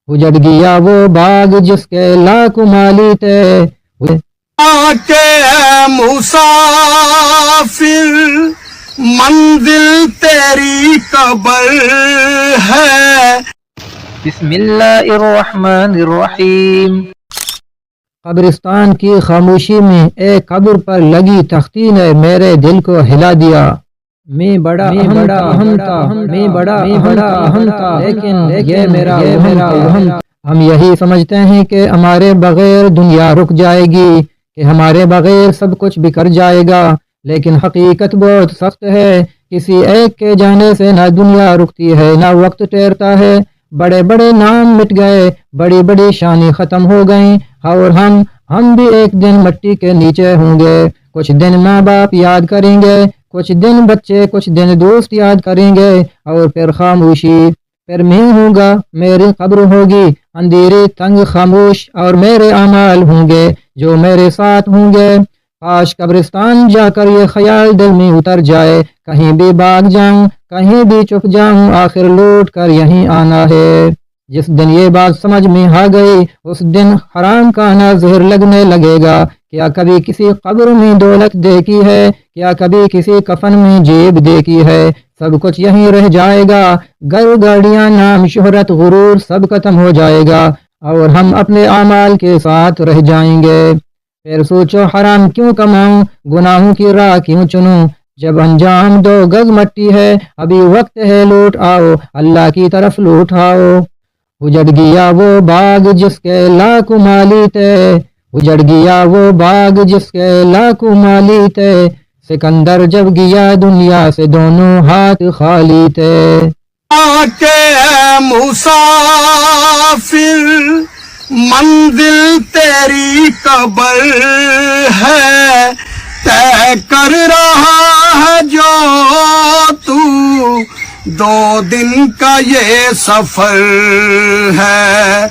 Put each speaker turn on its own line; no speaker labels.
اجڑ گیا وہ باغ جس کے لاکھوں مالی تھے
کے مسافر منزل تیری قبر ہے.
بسم اللہ الرحمن الرحیم. قبرستان کی خاموشی میں ایک قبر پر لگی تختی نے میرے دل کو ہلا دیا. میں بڑا اہم تھا لیکن یہ میرا وہم. ہم یہی سمجھتے ہیں کہ ہمارے بغیر دنیا رک جائے گی، کہ ہمارے بغیر سب کچھ بکھر جائے گا، لیکن حقیقت بہت سخت ہے. کسی ایک کے جانے سے نہ دنیا رکتی ہے نہ وقت ٹھہرتا ہے. بڑے بڑے نام مٹ گئے، بڑی بڑی شانیں ختم ہو گئیں، اور ہم بھی ایک دن مٹی کے نیچے ہوں گے. کچھ دن ماں باپ یاد کریں گے، کچھ دن بچے، کچھ دن دوست یاد کریں گے، اور پھر خاموشی. پھر میں ہوں گا، میری قبر ہوگی اندھیری تنگ خاموش، اور میرے اعمال ہوں گے جو میرے ساتھ ہوں گے. کاش قبرستان جا کر یہ خیال دل میں اتر جائے، کہیں بھی بھاگ جاؤں، کہیں بھی چھپ جاؤں، آخر لوٹ کر یہیں آنا ہے. جس دن یہ بات سمجھ میں آ گئی، اس دن حرام کھانا زہر لگنے لگے گا. کیا کبھی کسی قبر میں دولت دیکھی ہے؟ کیا کبھی کسی کفن میں جیب دیکھی ہے؟ سب کچھ یہیں رہ جائے گا. گھر، گاڑیاں، نام، شہرت، غرور سب ختم ہو جائے گا، اور ہم اپنے اعمال کے ساتھ رہ جائیں گے. پھر سوچو، حرام کیوں کماؤں، گناہوں کی راہ کیوں چنوں، جب انجام 2 گز مٹی ہے. ابھی وقت ہے، لوٹ آؤ، اللہ کی طرف لوٹ آؤ. اجڑ گیا وہ باغ جس کے لاکھوں مالی تھے، اجڑ گیا وہ باغ جس کے لاکھوں مالی تھے. سکندر جب گیا دنیا سے دونوں ہاتھ خالی تھے.
کے مسافر منزل تیری قبر ہے. طے کر رہا ہے جو تو 2 دن کا یہ سفر ہے.